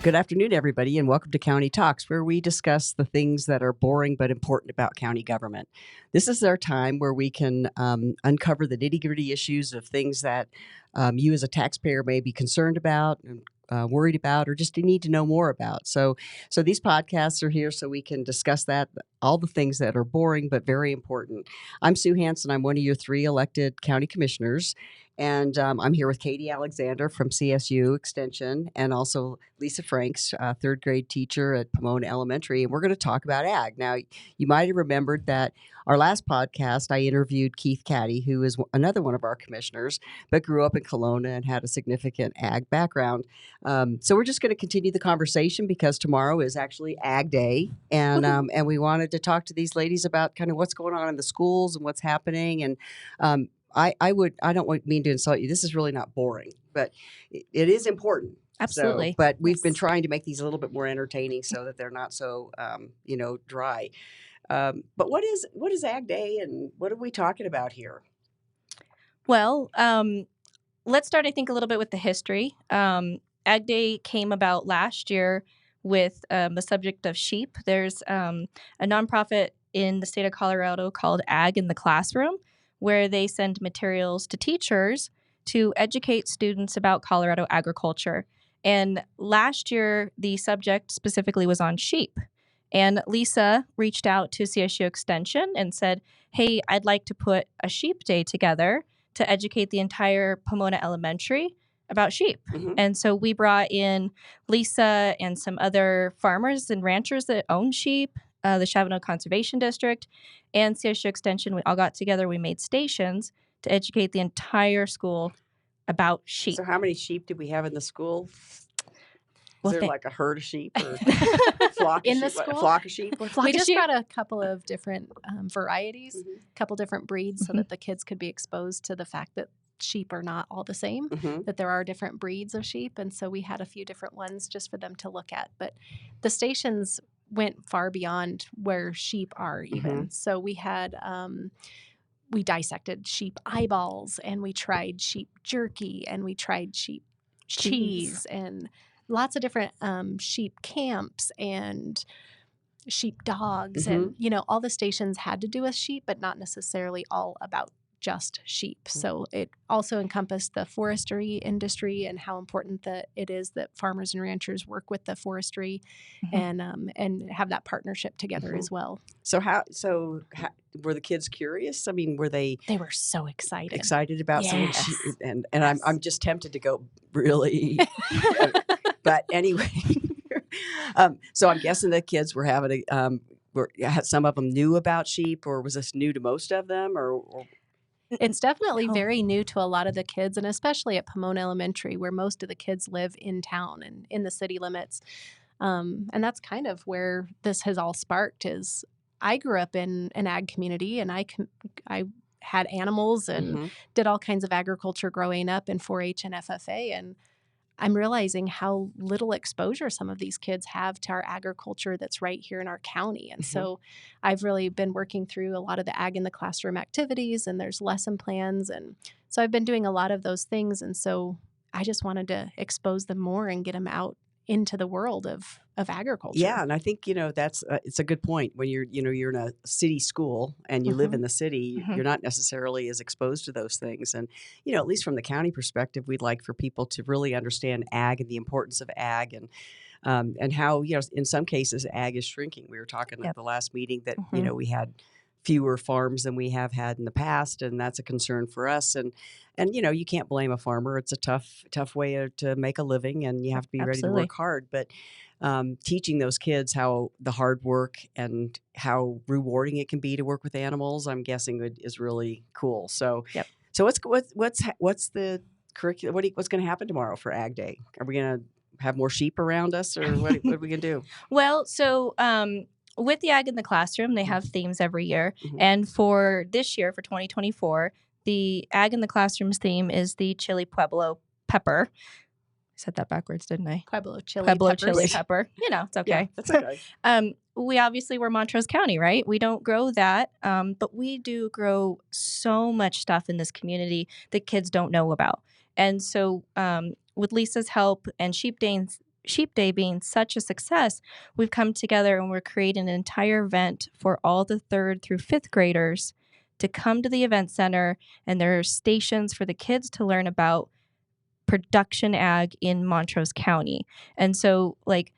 Good afternoon, everybody, and welcome to County Talks, where we discuss the things that are boring but important about county government. This is our time where we can uncover the nitty-gritty issues of things that you as a taxpayer may be concerned about, worried about, or just need to know more about. So these podcasts are here so we can discuss that, all the things that are boring but very important. I'm Sue Hansen. I'm one of your 3 elected county commissioners. And I'm here with Katie Alexander from CSU Extension and also Lisa Franks, 3rd grade teacher at Pomona Elementary. And we're going to talk about ag. Now, you might have remembered that our last podcast, I interviewed Keith Caddy, who is another one of our commissioners, but grew up in Kelowna and had a significant ag background. So we're just going to continue the conversation because tomorrow is actually Ag Day. And we wanted to talk to these ladies about kind of what's going on in the schools and what's happening. And I don't mean to insult you. This is really not boring, but it is important. Absolutely. So, but we've been trying to make these a little bit more entertaining so that they're not so, dry. But what is Ag Day and what are we talking about here? Well, let's start, I think, a little bit with the history. Ag Day came about last year with the subject of sheep. There's a nonprofit in the state of Colorado called Ag in the Classroom, where they send materials to teachers to educate students about Colorado agriculture. And last year, the subject specifically was on sheep. And Lisa reached out to CSU Extension and said, hey, I'd like to put a sheep day together to educate the entire Pomona Elementary about sheep. Mm-hmm. And so we brought in Lisa and some other farmers and ranchers that own sheep, the Chavano Conservation District, and CSU Extension. We all got together. We made stations to educate the entire school about sheep. So how many sheep did we have in the school? Is there like a herd of sheep or flock in of the sheep? school? A flock of sheep? We just brought a couple of different varieties, a couple different breeds so that the kids could be exposed to the fact that sheep are not all the same, that there are different breeds of sheep. And so we had a few different ones just for them to look at. But the stations went far beyond where sheep are even. So we had... we dissected sheep eyeballs and we tried sheep jerky and we tried sheep cheese and lots of different sheep camps and sheep dogs. And, all the stations had to do with sheep, but not necessarily all about just sheep. So it also encompassed the forestry industry and how important that it is that farmers and ranchers work with the forestry and have that partnership together as well. So how were the kids curious? I mean, were they? They were so excited. Excited about seeing sheep, and yes. I'm just tempted to go really, but anyway. So I'm guessing the kids were having some of them knew about sheep, or was this new to most of them, or? It's definitely very new to a lot of the kids, and especially at Pomona Elementary, where most of the kids live in town and in the city limits. And that's kind of where this has all sparked. Is I grew up in an ag community, and I had animals and did all kinds of agriculture growing up in 4-H and FFA, and I'm realizing how little exposure some of these kids have to our agriculture that's right here in our county. And so I've really been working through a lot of the Ag in the Classroom activities, and there's lesson plans. And so I've been doing a lot of those things. And so I just wanted to expose them more and get them out into the world of agriculture. Yeah, and I think that's it's a good point. When you're in a city school and you live in the city, you're not necessarily as exposed to those things. And at least from the county perspective, we'd like for people to really understand ag and the importance of ag and how in some cases ag is shrinking. We were talking at the last meeting that we had fewer farms than we have had in the past, and that's a concern for us. And you can't blame a farmer. It's a tough way to make a living, and you have to be ready to work hard. But teaching those kids how the hard work and how rewarding it can be to work with animals, I'm guessing is really cool. So, so what's the curriculum? What's going to happen tomorrow for Ag Day? Are we going to have more sheep around us, or what are we going to do? Well, so. With the Ag in the Classroom, they have themes every year. And for this year, for 2024, the Ag in the Classroom's theme is the Chili Pueblo pepper. I said that backwards, didn't I? Pueblo chili pepper. It's okay. Yeah, that's okay. We obviously, we're Montrose County, right? We don't grow that, but we do grow so much stuff in this community that kids don't know about. And so with Lisa's help and Sheep Days Sheep Day being such a success, we've come together and we're creating an entire event for all the 3rd through 5th graders to come to the event center, and there are stations for the kids to learn about production ag in Montrose County. And so, like,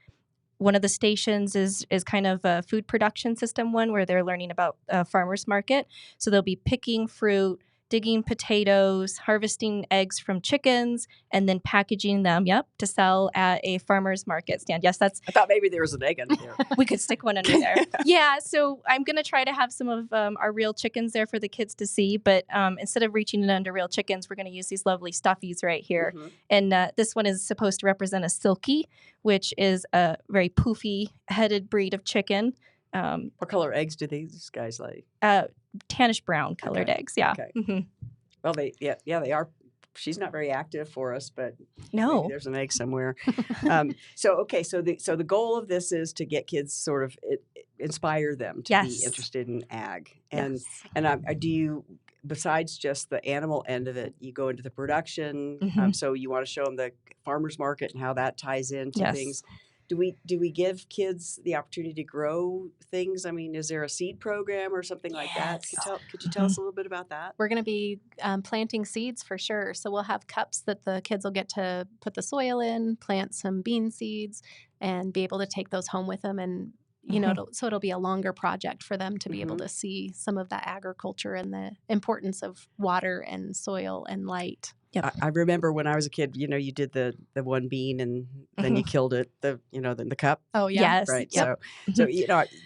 one of the stations is kind of a food production system one where they're learning about farmers market. So they'll be picking fruit, digging potatoes, harvesting eggs from chickens, and then packaging them, to sell at a farmer's market stand. Yes, I thought maybe there was an egg under there. we could stick one under there. Yeah, so I'm going to try to have some of our real chickens there for the kids to see, but instead of reaching it under real chickens, we're going to use these lovely stuffies right here. And this one is supposed to represent a silkie, which is a very poofy-headed breed of chicken. What color eggs do these guys lay? Tannish brown colored eggs. Yeah. Okay. Well, they are. She's not very active for us, but no, maybe there's an egg somewhere. So the goal of this is to get kids sort of inspire them to be interested in ag, and do you, besides just the animal end of it, you go into the production. So you want to show them the farmers market and how that ties into things. Do we give kids the opportunity to grow things? I mean, is there a seed program or something like that? Could you tell us a little bit about that? We're going to be planting seeds for sure. So we'll have cups that the kids will get to put the soil in, plant some bean seeds, and be able to take those home with them. And, so it'll be a longer project for them to be able to see some of that agriculture and the importance of water and soil and light. Yep. I remember when I was a kid, you did the one bean and then you killed it, the cup. Oh, yeah. Yes. Right. Yep. So,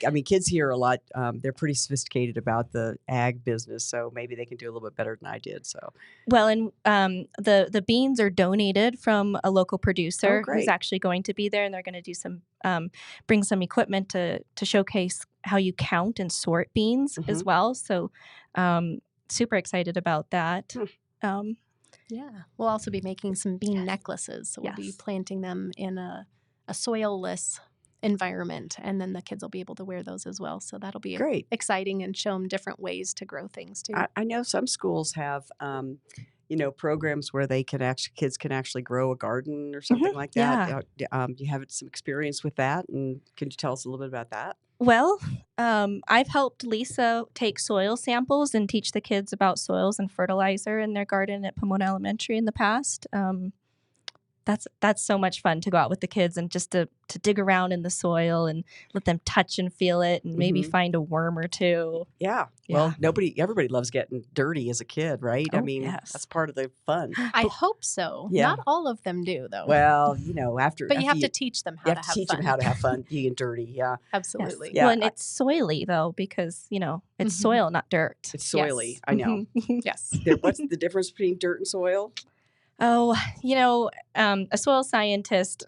I mean, kids here a lot, they're pretty sophisticated about the ag business, so maybe they can do a little bit better than I did. So, well, and the beans are donated from a local producer who's actually going to be there, and they're going to do some, bring some equipment to showcase how you count and sort beans as well. So, super excited about that. Yeah. We'll also be making some bean necklaces. So we'll be planting them in a soil-less environment, and then the kids will be able to wear those as well. So that'll be great, exciting, and show them different ways to grow things too. I know some schools have, programs where kids can actually grow a garden or something like that. Yeah. Do you have some experience with that? And can you tell us a little bit about that? Well, I've helped Lisa take soil samples and teach the kids about soils and fertilizer in their garden at Pomona Elementary in the past. That's so much fun to go out with the kids and just to dig around in the soil and let them touch and feel it and maybe find a worm or two. Yeah. Well, everybody loves getting dirty as a kid, right? Oh, I mean, that's part of the fun. I hope so. Yeah. Not all of them do, though. Well, but you have to teach them how to have fun. Teach them how to have fun. You get dirty. Yeah. Absolutely. Yes. Yeah. Well, and it's soily though, because it's soil, not dirt. It's soily. Yes. I know. Yes. What's the difference between dirt and soil? Oh, a soil scientist,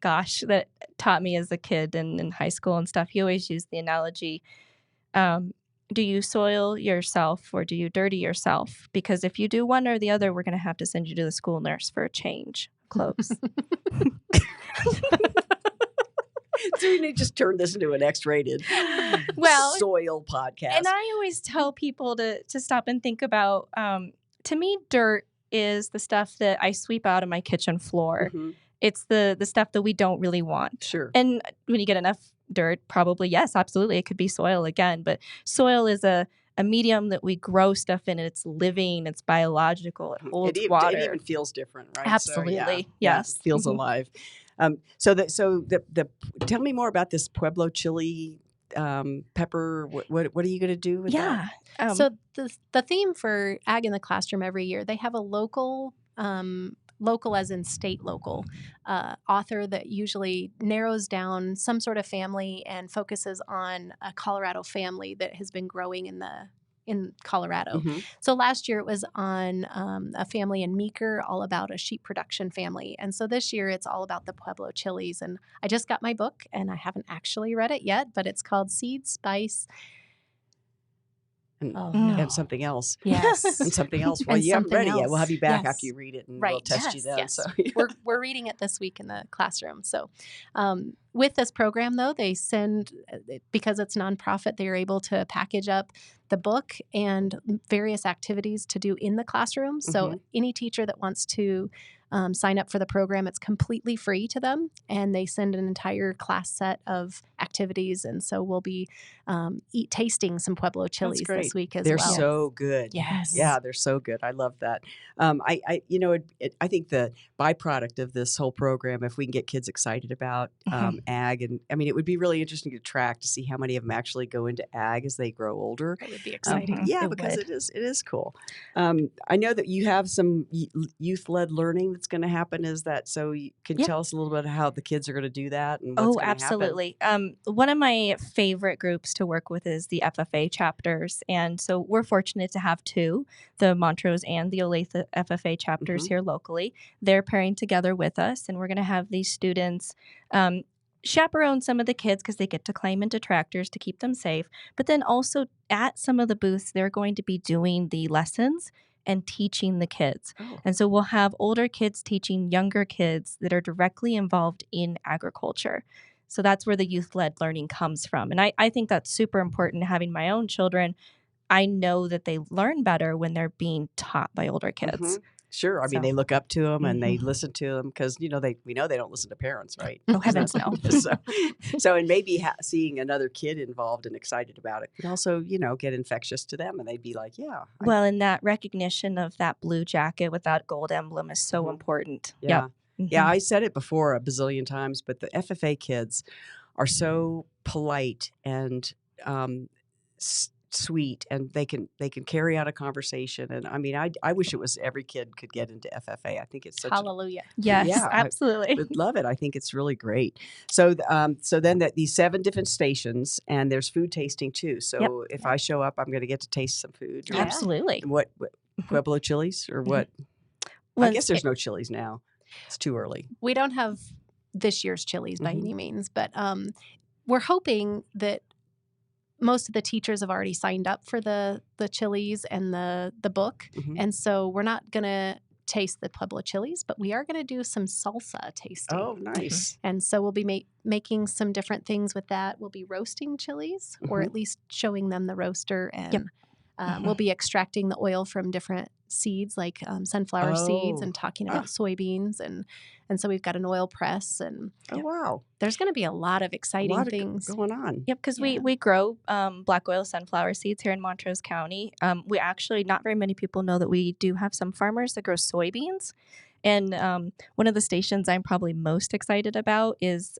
that taught me as a kid and in high school and stuff, he always used the analogy, do you soil yourself or do you dirty yourself? Because if you do one or the other, we're going to have to send you to the school nurse for a change of clothes. So we need to just turn this into an X-rated soil podcast. And I always tell people to stop and think about, to me, dirt is the stuff that I sweep out of my kitchen floor. It's the stuff that we don't really want. Sure. And when you get enough dirt, probably, yes, absolutely, it could be soil again. But soil is a medium that we grow stuff in, and it's living, it's biological, it holds water. It even feels different, right? Absolutely, so, yes. It feels alive. Tell me more about this Pueblo chili pepper. What are you going to do with that? So the theme for Ag in the Classroom every year, they have a local as in state local, author that usually narrows down some sort of family and focuses on a Colorado family that has been growing in Colorado. So last year it was on a family in Meeker, all about a sheep production family. And so this year it's all about the Pueblo chilies. And I just got my book and I haven't actually read it yet, but it's called Seed, Spice, and something else. Yes. And something else. Well, you haven't read it yet. We'll have you back after you read it, and we'll test you then. Yes. So we're reading it this week in the classroom. So with this program, though, they send, because it's nonprofit, they are able to package up the book and various activities to do in the classroom. So any teacher that wants to sign up for the program. It's completely free to them, and they send an entire class set of activities. And so we'll be tasting some Pueblo chilies this week as They're well. so good. Yes. Yeah, they're so good. I love that. I think the byproduct of this whole program, if we can get kids excited about ag, and I mean, it would be really interesting to track to see how many of them actually go into ag as they grow older. It would be exciting. Because it is cool. I know that you have some youth-led learning that's going to happen. Is that so? You can tell us a little bit how the kids are going to do that and what's going to happen? Absolutely. One of my favorite groups to work with is the FFA chapters, and so we're fortunate to have two, the Montrose and the Olathe FFA chapters here locally. They're pairing together with us, and we're going to have these students chaperone some of the kids because they get to climb into tractors to keep them safe. But then also at some of the booths, they're going to be doing the lessons and teaching the kids. And so we'll have older kids teaching younger kids that are directly involved in agriculture. So that's where the youth-led learning comes from. And I think that's super important. Having my own children, I know that they learn better when they're being taught by older kids. Sure. I mean, they look up to them and they listen to them because, we know they don't listen to parents, right? Oh, heavens no. And maybe seeing another kid involved and excited about it could also, get infectious to them, and they'd be like, yeah. Well, and that recognition of that blue jacket with that gold emblem is so important. Yeah. Yeah, I said it before a bazillion times, but the FFA kids are so polite and sweet, and they can carry out a conversation. And I mean, I wish it was every kid could get into FFA. I think it's such hallelujah. Yes, absolutely. I would love it. I think it's really great. So then these 7 different stations, and there's food tasting too. So if I show up, I'm going to get to taste some food. Yeah. Absolutely. What Pueblo chilies or what? Well, I guess there's no chilies now. It's too early. We don't have this year's chilies by any means, but we're hoping that most of the teachers have already signed up for the chilies and the book. And so we're not going to taste the Pueblo chilies, but we are going to do some salsa tasting. Oh, nice. And so we'll be making some different things with that. We'll be roasting chilies, or at least showing them the roaster, and we'll be extracting the oil from different seeds like sunflower seeds, and talking about soybeans, and so we've got an oil press, and wow, there's going to be a lot of exciting things going on. Yep, because we grow black oil sunflower seeds here in Montrose County. We actually, not very many people know that we do have some farmers that grow soybeans, and one of the stations I'm probably most excited about is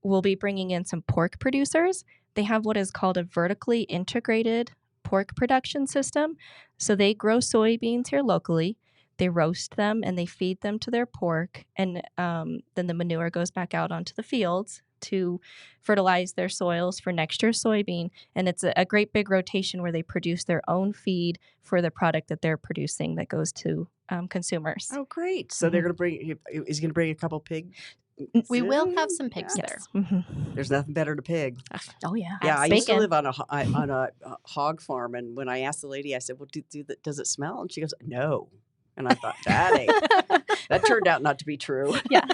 we'll be bringing in some pork producers. They have what is called a vertically integrated pork production system. So they grow soybeans here locally, they roast them, and they feed them to their pork, and then the manure goes back out onto the fields to fertilize their soils for next year's soybean. And it's a great big rotation where they produce their own feed for the product that they're producing that goes to consumers. Oh, great. So they're going to bring, is he going to bring a couple pigs? We will have some pigs there. There's nothing better than a pig. Oh yeah. Yeah, I used to live on a hog farm, and when I asked the lady, I said, "Well, does it smell?" And she goes, "No." And I thought, that turned out not to be true. Yeah.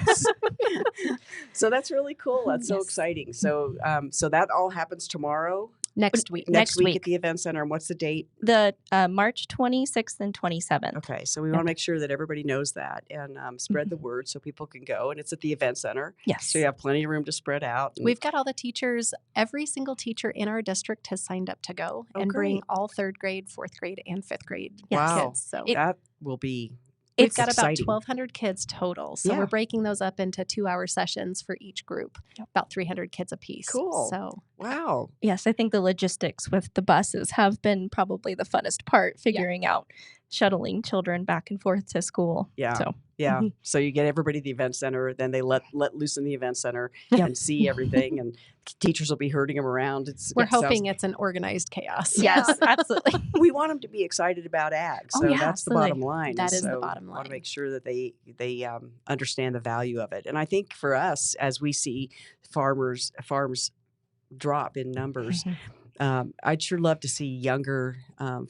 So that's really cool. That's so exciting. So so that all happens tomorrow. Next week. Next week at the event center. And what's the date? The March 26th and 27th. Okay, so we want to make sure that everybody knows that, and spread the word so people can go. And it's at the event center. Yes. So you have plenty of room to spread out. We've got all the teachers. Every single teacher in our district has signed up to go and bring all 3rd grade, 4th grade, and 5th grade kids. So that will be... We've got about 1,200 kids total. So we're breaking those up into 2-hour sessions for each group, about 300 kids apiece. Cool. So, wow. Yes, I think the logistics with the buses have been probably the funnest part, figuring out shuttling children back and forth to school. Yeah. So. Yeah. So you get everybody to the event center, then they let loose in the event center and see everything, and teachers will be herding them around. We're hoping it's an organized chaos. Yes, absolutely. We want them to be excited about ag. So that's the bottom line. That is the bottom line. We want to make sure that they understand the value of it. And I think for us, as we see farms drop in numbers, I'd sure love to see younger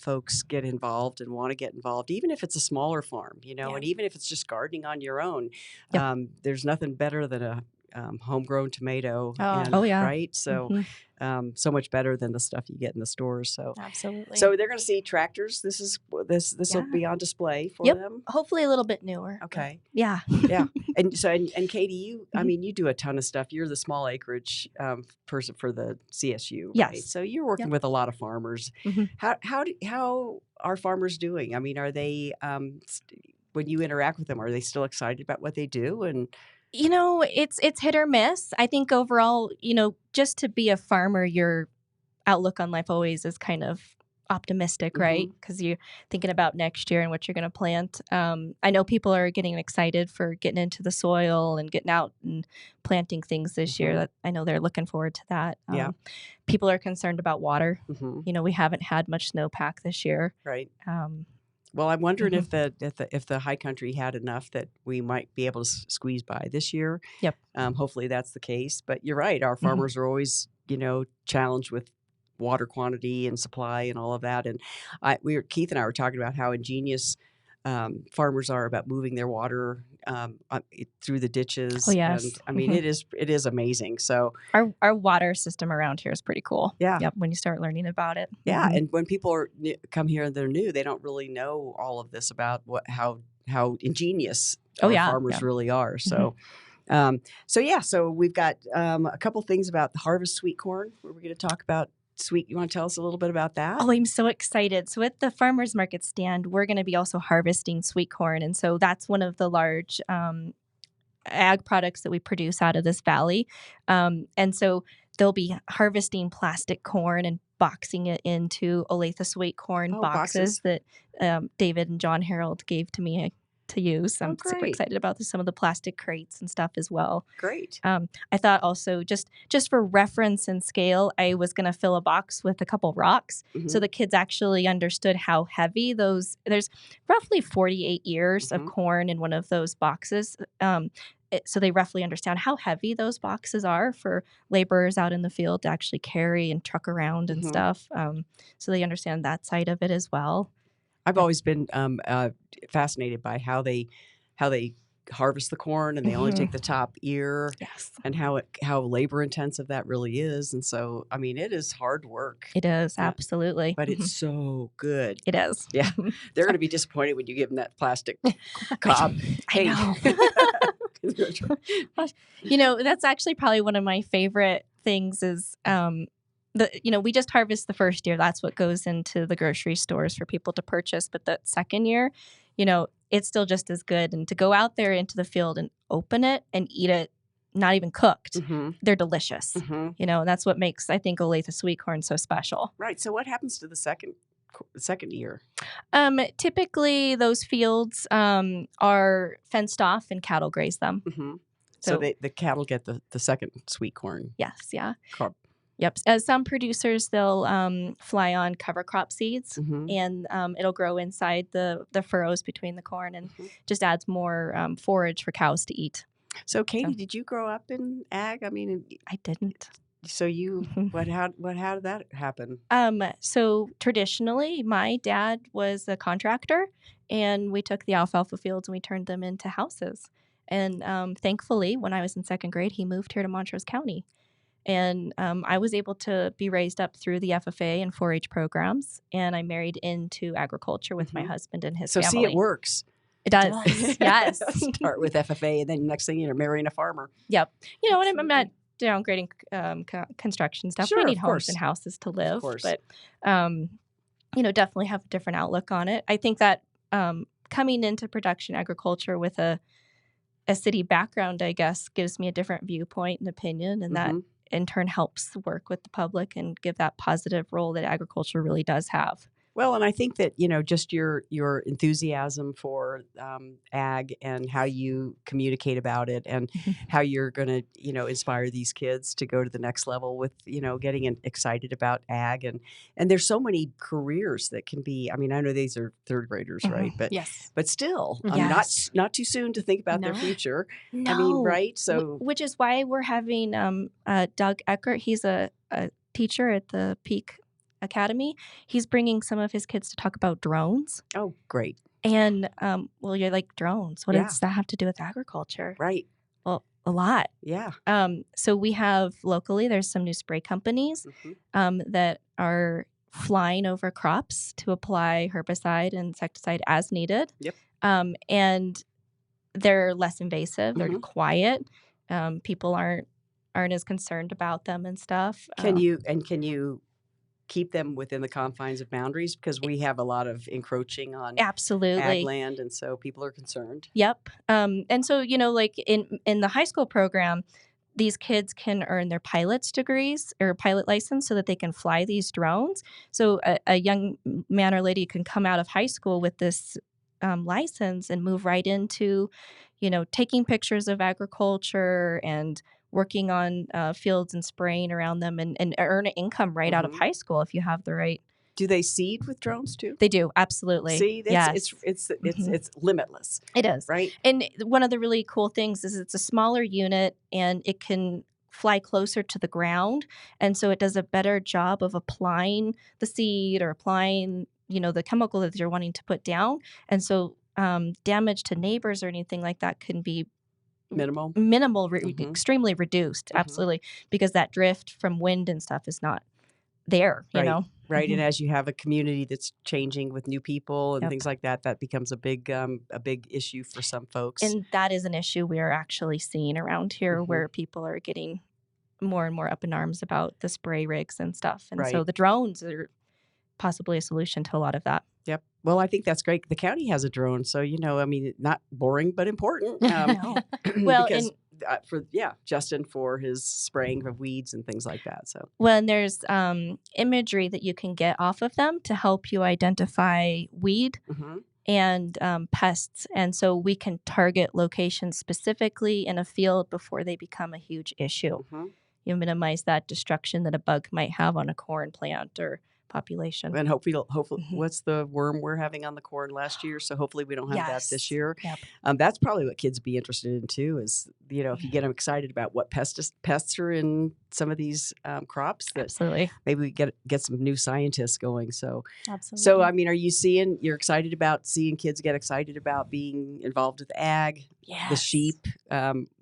folks get involved and want to get involved, even if it's a smaller farm, and even if it's just gardening on your own. There's nothing better than homegrown tomato. Oh. And, Oh, yeah. Right. So, Mhm. so much better than the stuff you get in the stores. So, Absolutely. so they're going to see tractors. This will Yeah. be on display for Yep. them. Hopefully a little bit newer. but Okay. Yeah. Yeah. And so, and Katie, I Mhm. mean, you do a ton of stuff. You're the small acreage person for the CSU, right? Yes. So you're working Yep. with a lot of farmers. Mhm. How are farmers doing? I mean, are they when you interact with them, are they still excited about what they do? And It's hit or miss. I think overall, just to be a farmer, your outlook on life always is kind of optimistic, right? Because you're thinking about next year and what you're going to plant. I know people are getting excited for getting into the soil and getting out and planting things this year. That I know they're looking forward to that. Yeah. People are concerned about water. We haven't had much snowpack this year. Right. Well, I'm wondering Mhm. if the high country had enough that we might be able to squeeze by this year. Yep. Hopefully that's the case. But you're right. Our farmers are always, challenged with water quantity and supply and all of that. And Keith and I were talking about how ingenious farmers are about moving their water through the ditches. Oh, yes. And I mean, it is amazing. So Our water system around here is pretty cool. Yeah. Yep. When you start learning about it. yeah, Mhm. and when people come here and they're new, they don't really know all of this about how ingenious Oh, our yeah. farmers Yeah. really are. So, so we've got a couple things about the harvest sweet corn. We're going to talk about sweet. You want to tell us a little bit about that? Oh, I'm so excited. So at the farmer's market stand, we're going to be also harvesting sweet corn. And so that's one of the large ag products that we produce out of this valley. And so they'll be harvesting plastic corn and boxing it into Olathe sweet corn Oh, boxes that David and John Harold gave to me to use. I'm super great. excited about some of the plastic crates and stuff as well. Great. I thought also just for reference and scale, I was going to fill a box with a couple rocks so the kids actually understood how heavy those. There's roughly 48 ears of corn in one of those boxes. So they roughly understand how heavy those boxes are for laborers out in the field to actually carry and truck around and stuff. So they understand that side of it as well. I've always been fascinated by how they harvest the corn, and they only take the top ear. Yes. And how labor intensive that really is. And so, I mean, it is hard work. It is, absolutely. But it's so good. It is. Yeah. They're going to be disappointed when you give them that plastic cob. I know. That's actually probably one of my favorite things is we just harvest the first year. That's what goes into the grocery stores for people to purchase. But the second year, it's still just as good. And to go out there into the field and open it and eat it, not even cooked, they're delicious. And that's what makes, I think, Olathe sweet corn so special. Right. So what happens to the second year? Typically, those fields are fenced off and cattle graze them. So the cattle get the second sweet corn. Yes. Yeah. Crop. Yep. As some producers, they'll fly on cover crop seeds, and it'll grow inside the furrows between the corn, and just adds more forage for cows to eat. So, Katie, did you grow up in ag? I mean, I didn't. So you how did that happen? So traditionally, my dad was a contractor, and we took the alfalfa fields and we turned them into houses. And thankfully, when I was in second grade, he moved here to Montrose County. And I was able to be raised up through the FFA and 4-H programs, and I married into agriculture with my husband and his family. So see, it works. It does. Yes. Start with FFA, and then next thing you're marrying a farmer. Yep. And I'm not downgrading construction stuff. Sure, we need of homes course. and houses to live, Of course. but definitely have a different outlook on it. I think that coming into production agriculture with a city background, I guess, gives me a different viewpoint and opinion, and that in turn helps work with the public and give that positive role that agriculture really does have. Well, and I think that, just your enthusiasm for ag and how you communicate about it and how you're going to, inspire these kids to go to the next level with, getting excited about ag. And there's so many careers that can be, I mean, I know these are third graders, right? But yes. But still, Yes. not too soon to think about their future. No. I mean, right? So, which is why we're having Doug Eckert. He's a teacher at the Peak Academy. He's bringing some of his kids to talk about drones. Oh, great. And, you're like, drones. What does that have to do with agriculture? Right. Well, A lot. Yeah. So we have locally, there's some new spray companies that are flying over crops to apply herbicide and insecticide as needed. Yep. And they're less invasive. They're quiet. People aren't as concerned about them and stuff. Can you keep them within the confines of boundaries? Because we have a lot of encroaching on Absolutely. ag land, and so people are concerned. Yep. And so, like in the high school program, these kids can earn their pilot's degrees or pilot license so that they can fly these drones. So a young man or lady can come out of high school with this license and move right into, taking pictures of agriculture and working on fields and spraying around them and earn an income right out of high school if you have the right. Do they seed with drones too? They do, absolutely. See, yes. It's limitless. It is. Right? And one of the really cool things is it's a smaller unit and it can fly closer to the ground. And so it does a better job of applying the seed or applying, the chemical that you're wanting to put down. And so damage to neighbors or anything like that can be minimal, extremely reduced. Absolutely. Because that drift from wind and stuff is not there, you know? Right. And as you have a community that's changing with new people and things like that, that becomes a big issue for some folks. And that is an issue we're actually seeing around here where people are getting more and more up in arms about the spray rigs and stuff. And so the drones are possibly a solution to a lot of that. Yep. Well, I think that's great. The county has a drone. So, not boring, but important. Well, because, Justin for his spraying of weeds and things like that. So, well, and there's imagery that you can get off of them to help you identify weed and pests. And so we can target locations specifically in a field before they become a huge issue. You minimize that destruction that a bug might have on a corn plant or population. And hopefully, what's the worm we're having on the corn last year? So hopefully we don't have that this year. Yep. That's probably what kids be interested in too. Is if you get them excited about what pests are in some of these crops, that absolutely maybe we get some new scientists going. So absolutely. So I mean, you're excited about seeing kids get excited about being involved with ag, the sheep,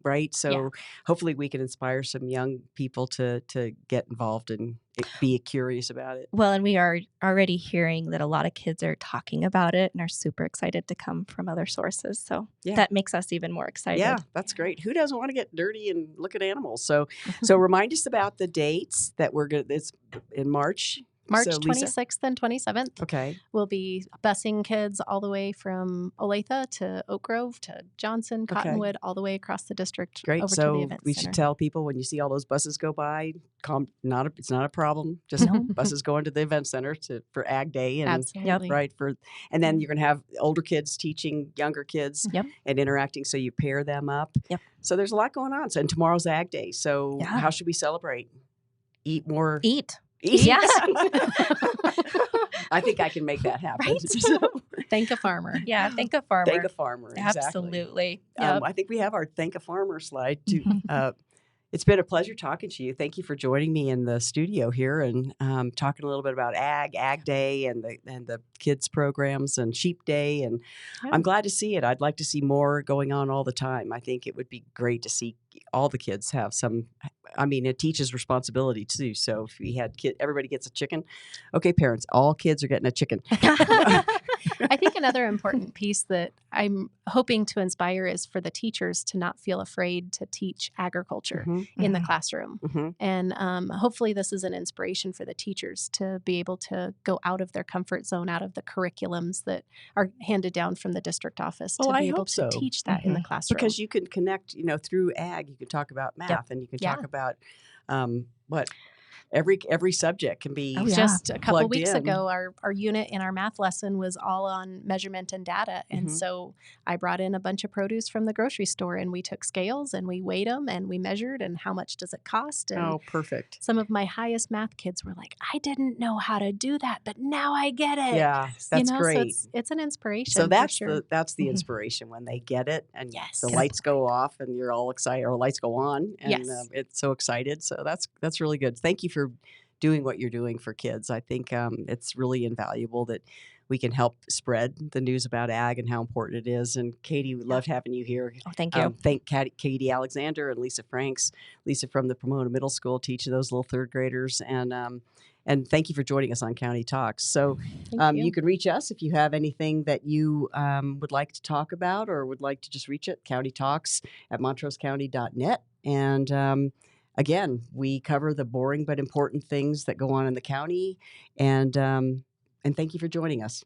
right? So hopefully we can inspire some young people to get involved and be curious about it. Well, and we are already hearing that a lot of kids are talking about it and are super excited to come from other sources. So that makes us even more excited. Yeah, that's great. Who doesn't want to get dirty and look at animals? So remind us about the dates that we're going to, it's in March. March So, Lisa? 26th and 27th. Okay. We'll be busing kids all the way from Olathe to Oak Grove to Johnson, Cottonwood, all the way across the district over to the event we center. should tell people when you see all those buses go by, it's not a problem. Just buses going to the event center for Ag Day. And, absolutely. Right. And then you're going to have older kids teaching younger kids and interacting. So you pair them up. Yep. So there's a lot going on. So, and tomorrow's Ag Day. So how should we celebrate? Eat more. Eat. Yes. I think I can make that happen. Right? So, thank a farmer. Yeah, thank a farmer. Thank a farmer. Exactly. Absolutely. Yep. I think we have our thank a farmer slide too. It's been a pleasure talking to you. Thank you for joining me in the studio here and talking a little bit about Ag Day and the kids programs and Sheep Day. And I'm glad to see it. I'd like to see more going on all the time. I think it would be great to see all the kids have some. I mean, it teaches responsibility too. So if we had everybody gets a chicken. Okay, parents, all kids are getting a chicken. I think another important piece that I'm hoping to inspire is for the teachers to not feel afraid to teach agriculture in the classroom. And hopefully this is an inspiration for the teachers to be able to go out of their comfort zone, out of the curriculums that are handed down from the district office to be able to teach that in the classroom. Because you can connect, through ag, you can talk about math and you can talk about every subject can be just a couple weeks in. ago our unit in our math lesson was all on measurement and data, and so I brought in a bunch of produce from the grocery store and we took scales and we weighed them and we measured and how much does it cost. And perfect. Some of my highest math kids were like, I didn't know how to do that, but now I get it. Yeah, that's great. So it's an inspiration. So that's for sure. that's the inspiration when they get it and the lights go off and you're all excited, or lights go on and it's so excited. So that's really good. Thank you for doing what you're doing for kids. I think it's really invaluable that we can help spread the news about ag and how important it is. And Katie, we loved having you here. Oh, thank you. Thank Katie Alexander and Lisa Franks. Lisa from the Pomona Middle School, teaching those little third graders. And thank you for joining us on County Talks. So you can reach us if you have anything that you would like to talk about or would like to just reach it, countytalks@montrosecounty.net. And again, we cover the boring but important things that go on in the county. And thank you for joining us.